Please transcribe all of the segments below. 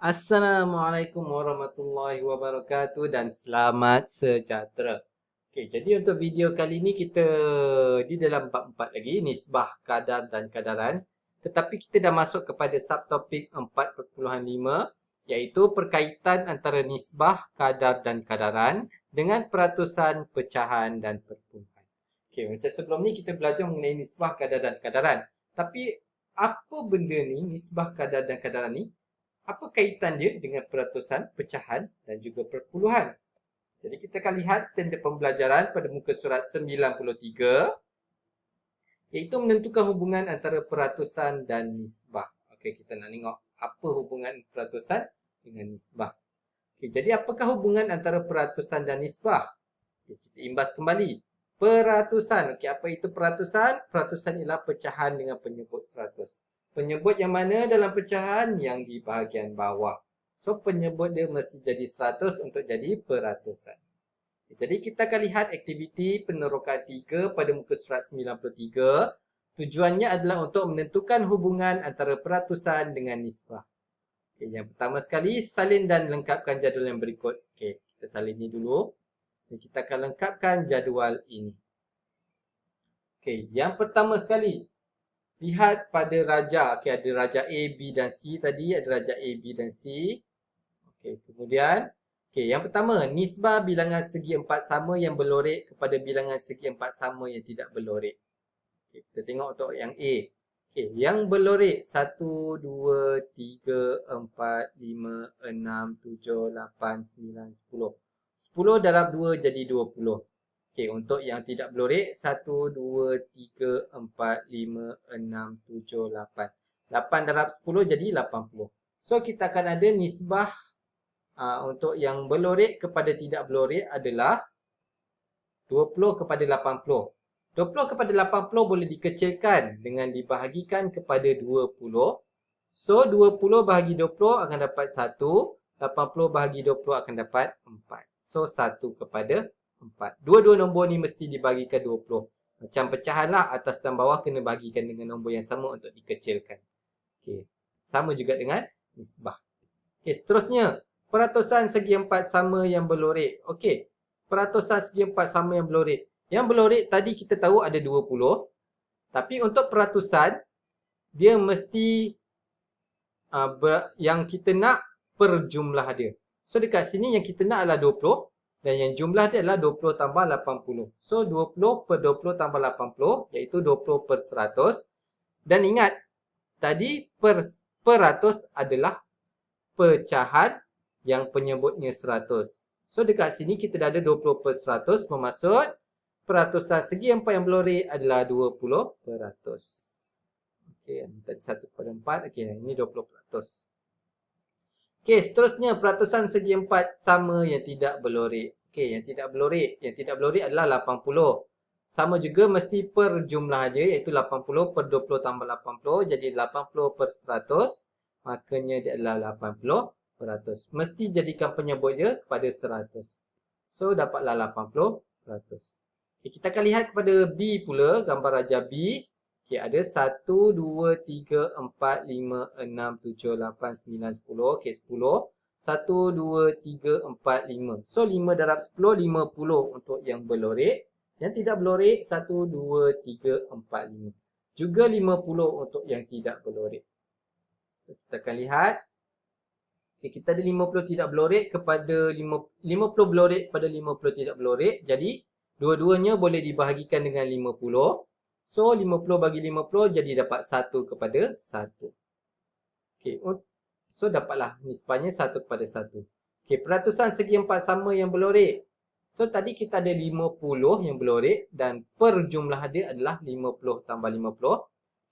Assalamualaikum warahmatullahi wabarakatuh dan selamat sejahtera. Okey, jadi untuk video kali ini kita di dalam bab 4 lagi, nisbah, kadar dan kadaran. Tetapi kita dah masuk kepada subtopik 4.5 iaitu perkaitan antara nisbah, kadar dan kadaran dengan peratusan, pecahan dan perpuluhan. Okey, macam sebelum ni kita belajar mengenai nisbah, kadar dan kadaran. Tapi apa benda ni nisbah, kadar dan kadaran ni? Apa kaitan dia dengan peratusan, pecahan dan juga perpuluhan? Jadi kita akan lihat standard pembelajaran pada muka surat 93 iaitu menentukan hubungan antara peratusan dan nisbah. Okey, kita nak tengok apa hubungan peratusan dengan nisbah. Okey, jadi apakah hubungan antara peratusan dan nisbah? Okey, kita imbas kembali. Peratusan. Okey, apa itu peratusan? Peratusan ialah pecahan dengan penyebut 100. Penyebut yang mana dalam pecahan? Yang di bahagian bawah. So, penyebut dia mesti jadi 100 untuk jadi peratusan. Jadi, kita akan lihat aktiviti penerokan 3 pada muka surat 93. Tujuannya adalah untuk menentukan hubungan antara peratusan dengan nisbah. Okay, yang pertama sekali, salin dan lengkapkan jadual yang berikut. Okay, kita salin ni dulu. Dan kita akan lengkapkan jadual ini. Okay, yang pertama sekali, lihat pada raja. Okay, ada raja A, B dan C tadi. Ada raja A, B dan C. Okay, kemudian, okay, yang pertama, nisbah bilangan segi empat sama yang berlorek kepada bilangan segi empat sama yang tidak berlorek. Okay, kita tengok untuk yang A. Okay, yang berlorek 1, 2, 3, 4, 5, 6, 7, 8, 9, 10. 10 darab 2 jadi 20. Okey, untuk yang tidak berlorek 1, 2, 3, 4, 5, 6, 7, 8. 8 darab 10 jadi 80. So, kita akan ada nisbah untuk yang berlorek kepada tidak berlorek adalah 20 kepada 80. 20 kepada 80 boleh dikecilkan dengan dibahagikan kepada 20. So, 20 bahagi 20 akan dapat 1. 80 bahagi 20 akan dapat 4. So, 1 kepada 4. Dua-dua nombor ni mesti dibagikan 20. Macam pecahan lah, atas dan bawah kena bagikan dengan nombor yang sama untuk dikecilkan. Okey. Sama juga dengan nisbah. Okey, seterusnya. Peratusan segi empat sama yang berlorek. Okey. Peratusan segi empat sama yang berlorek. Yang berlorek tadi kita tahu ada 20. Tapi untuk peratusan, dia mesti yang kita nak per jumlah dia. So dekat sini yang kita nak adalah 20 dan yang jumlah dia adalah 20 tambah 80. So 20 per 20 tambah 80 iaitu 20 per 100. Dan ingat, tadi peratus adalah pecahan yang penyebutnya 100. So dekat sini kita dah ada 20 per 100 bermaksud peratusan segi empat yang berlorek adalah 20%. Okey, tadi 1 per 4. Okey, ini 20%. Okey, seterusnya peratusan segi empat sama yang tidak berlorek. Okey, yang tidak berlorek. Yang tidak berlorek adalah 80. Sama juga mesti per jumlah dia iaitu 80 per 20 tambah 80. Jadi 80 per 100. Makanya dia adalah 80%. Mesti jadikan penyebut dia kepada 100. So, dapatlah 80%. Okay, kita akan lihat kepada B pula, gambar raja B. Okay, ada 1, 2, 3, 4, 5, 6, 7, 8, 9, 10. Okay, 10. 1, 2, 3, 4, 5. So, 5 darab 10, 50 untuk yang berlorek. Yang tidak berlorek, 1, 2, 3, 4, 5. Juga 50 untuk yang tidak berlorek. So, kita akan lihat. Okay, kita ada 50 tidak berlorek kepada 50 berlorek kepada 50 tidak berlorek. Jadi, dua-duanya boleh dibahagikan dengan 50. So, 50 bagi 50 jadi dapat 1 kepada 1. Okay, so dapatlah nisbahnya 1 kepada 1. Okay, peratusan segi empat sama yang berlorek. So, tadi kita ada 50 yang berlorek dan per jumlah dia adalah 50 tambah 50.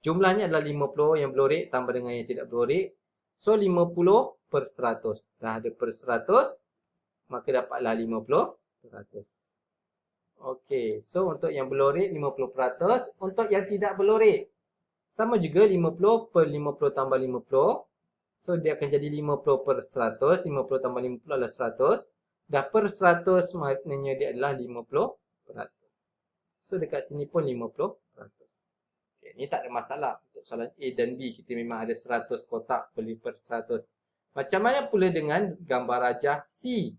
Jumlahnya adalah 50 yang berlorek tambah dengan yang tidak berlorek. So, 50 per 100. Dah ada per 100, maka dapatlah 50%. Okey, so untuk yang berlorek 50%. Untuk yang tidak berlorek, sama juga 50 per 50 tambah 50. So, dia akan jadi 50 per 100. 50 tambah 50 adalah 100. Dah per 100, maknanya dia adalah 50%. So, dekat sini pun 50%. Okay, ni tak ada masalah. Untuk soalan A dan B, kita memang ada 100 kotak beli per 100. Macam mana pula dengan gambar rajah C?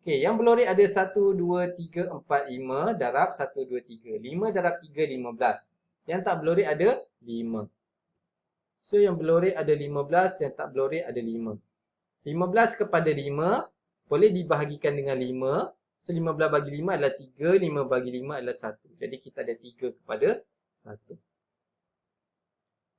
Okey, yang berlorek ada 1, 2, 3, 4, 5 darab 1, 2, 3. 5 darab 3, 15. Yang tak berlorek ada 5. So, yang berlorek ada 15, yang tak berlorek ada 5. 15 kepada 5 boleh dibahagikan dengan 5. So, 15 bagi 5 adalah 3, 5 bagi 5 adalah 1. Jadi, kita ada 3 kepada 1.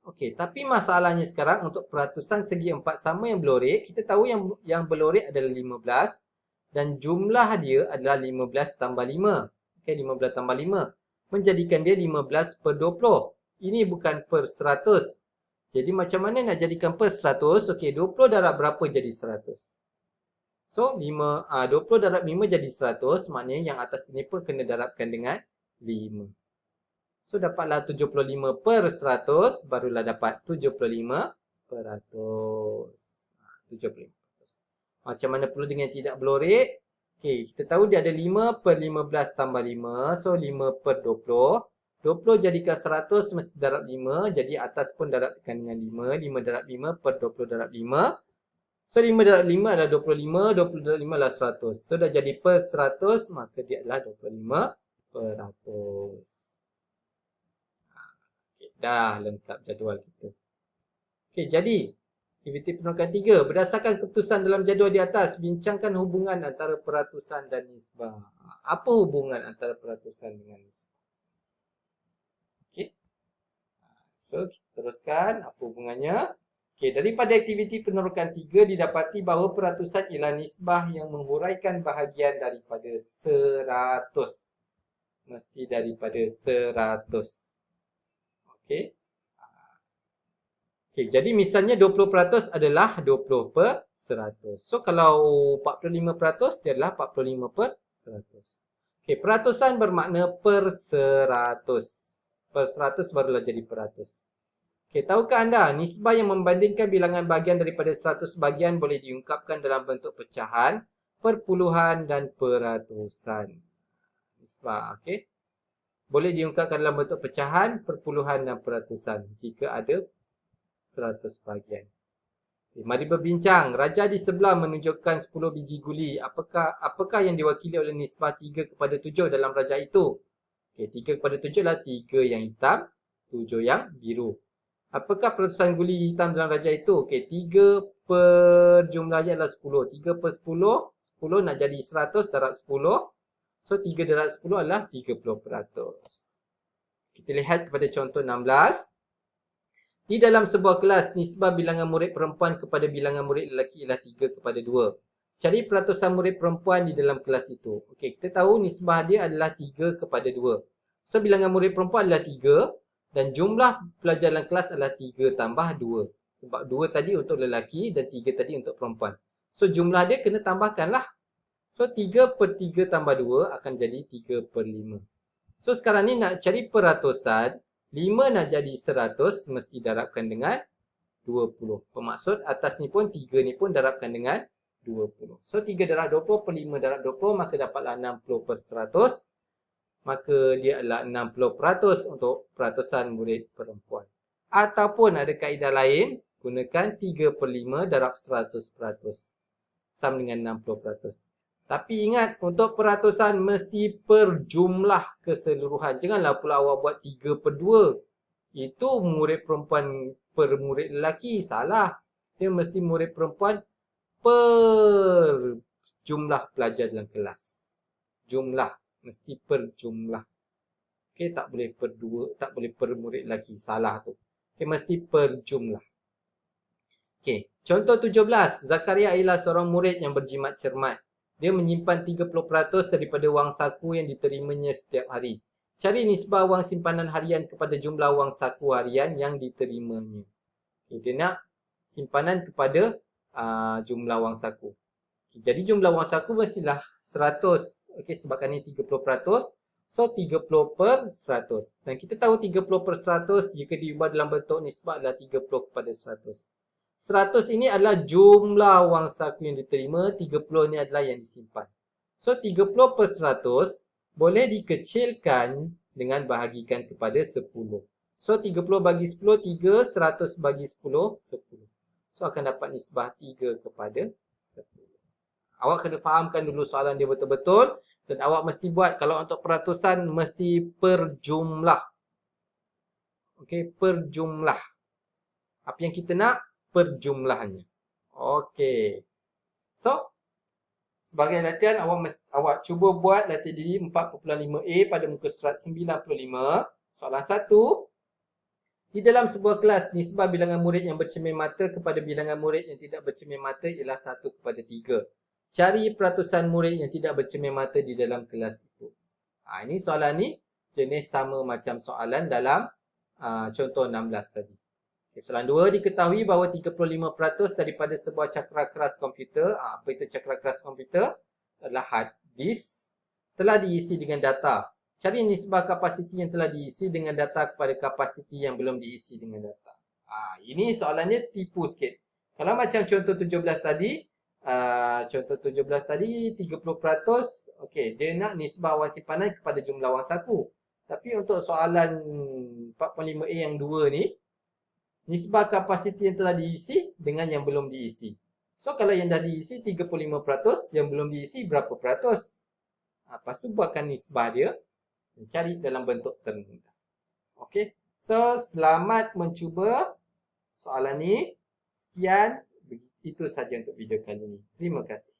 Okey, tapi masalahnya sekarang untuk peratusan segi 4 sama yang berlorek, kita tahu yang berlorek adalah 15 dan jumlah dia adalah 15 tambah 5. Okey, 15 tambah 5 menjadikan dia 15 per 20. Ini bukan per 100. Jadi macam mana nak jadikan per 100? Okey, 20 darab berapa jadi 100? So, 20 darab 5 jadi 100. Maknanya yang atas ini pun kena darabkan dengan 5. So, dapatlah 75 per 100. Barulah dapat 75 per 100. 75 per 100. Macam mana pula dengan tidak berlorek? Okey, kita tahu dia ada 5 per 15 tambah 5. So, 5 per 20. 20 jadikan 100 mesti darab 5. Jadi, atas pun darabkan dengan 5. 5 darab 5 per 20 darab 5. So, 5 darab 5 adalah 25. 20 darab 5 adalah 100. So, dah jadi per 100. Maka dia adalah 25 per 100. Dah lengkap jadual kita. Okey, jadi aktiviti penukaran 3. Berdasarkan keputusan dalam jadual di atas, bincangkan hubungan antara peratusan dan nisbah. Apa hubungan antara peratusan dengan nisbah? Okey. So, kita teruskan. Apa hubungannya? Okey, daripada aktiviti penerokan 3 didapati bahawa peratusan ialah nisbah yang menghuraikan bahagian daripada 100. Mesti daripada 100. Okey. Okey, jadi misalnya 20% adalah 20 per 100. So, kalau 45% dia adalah 45 per 100. Okey, peratusan bermakna per 100. Per 100 barulah jadi peratus. Okey, tahukah anda nisbah yang membandingkan bilangan bahagian daripada 100 bahagian boleh diungkapkan dalam bentuk pecahan, perpuluhan dan peratusan. Nisbah, okey. Boleh diungkapkan dalam bentuk pecahan, perpuluhan dan peratusan jika ada 100 bahagian. Okay, mari berbincang. Raja di sebelah menunjukkan 10 biji guli. Apakah yang diwakili oleh nisbah 3 kepada 7 dalam raja itu? Okay, 3 kepada 7 adalah 3 yang hitam, 7 yang biru. Apakah peratusan guli hitam dalam raja itu? Okay, 3 per jumlahnya adalah 10. 3 per 10, 10 nak jadi 100 darab 10. So, 3 darab 10 adalah 30%. Kita lihat kepada contoh 16. Di dalam sebuah kelas, nisbah bilangan murid perempuan kepada bilangan murid lelaki ialah 3 kepada 2. Cari peratusan murid perempuan di dalam kelas itu. Okey, kita tahu nisbah dia adalah 3 kepada 2. So, bilangan murid perempuan adalah 3 dan jumlah pelajar dalam kelas adalah 3 tambah 2. Sebab 2 tadi untuk lelaki dan 3 tadi untuk perempuan. So, jumlah dia kena tambahkanlah. So, 3 per 3 tambah 2 akan jadi 3 per 5. So, sekarang ni nak cari peratusan. 5 nak jadi 100 mesti darabkan dengan 20. Bermaksud atas ni pun 3 ni pun darabkan dengan 20. So 3 darab 20 per 5 darab 20 maka dapatlah 60 per 100. Maka dia adalah 60% untuk peratusan murid perempuan. Ataupun ada kaedah lain, gunakan 3 per 5 darab 100%. Sama dengan 60%. Tapi ingat, untuk peratusan mesti per jumlah keseluruhan. Janganlah pula awak buat 3 per 2. Itu murid perempuan per murid lelaki. Salah. Dia mesti murid perempuan per jumlah pelajar dalam kelas. Jumlah. Mesti per jumlah. Okey, tak boleh per 2. Tak boleh per murid lelaki. Salah tu. Okey, mesti per jumlah. Okey, contoh 17. Zakaria ialah seorang murid yang berjimat cermat. Dia menyimpan 30% daripada wang saku yang diterimanya setiap hari. Cari nisbah wang simpanan harian kepada jumlah wang saku harian yang diterimanya. Okay, dia nak simpanan kepada jumlah wang saku. Okay, jadi jumlah wang saku mestilah 100. Okay, sebabkan ni 30%. So, 30 per 100. Dan kita tahu 30 per 100 jika diubah dalam bentuk nisbah adalah 30 kepada 100. 100 ini adalah jumlah wang saku yang diterima, 30 ini adalah yang disimpan. So, 30 per 100 boleh dikecilkan dengan bahagikan kepada 10. So, 30 bagi 10, 3, 100 bagi 10, 10. So, akan dapat nisbah 3 kepada 10. Awak kena fahamkan dulu soalan dia betul-betul. Dan awak mesti buat, kalau untuk peratusan, mesti per jumlah. Okey, per jumlah. Apa yang kita nak? Per jumlahnya. Okey. So, sebagai latihan, awak cuba buat latihan diri 4.5a pada muka surat 95. Soalan 1. Di dalam sebuah kelas, nisbah bilangan murid yang bercermin mata kepada bilangan murid yang tidak bercermin mata ialah 1 kepada 3. Cari peratusan murid yang tidak bercermin mata di dalam kelas itu. Ini soalan ni jenis sama macam soalan dalam contoh 16 tadi. Okay, soalan 2, diketahui bahawa 35% daripada sebuah cakra keras komputer, apa itu cakra keras komputer? Adalah hard disk, telah diisi dengan data. Cari nisbah kapasiti yang telah diisi dengan data kepada kapasiti yang belum diisi dengan data. Ini soalannya tipu sikit. Kalau macam contoh 17 tadi, contoh 17 tadi 30%, okey, dia nak nisbah wang simpanan kepada jumlah wang saku. Tapi untuk soalan 4.5a yang 2 ni, nisbah kapasiti yang telah diisi dengan yang belum diisi. So, kalau yang dah diisi 35%, yang belum diisi berapa peratus? Lepas tu buatkan nisbah dia, cari dalam bentuk termudah. Okey. So, selamat mencuba soalan ni. Sekian. Itu saja untuk video kali ini. Terima kasih.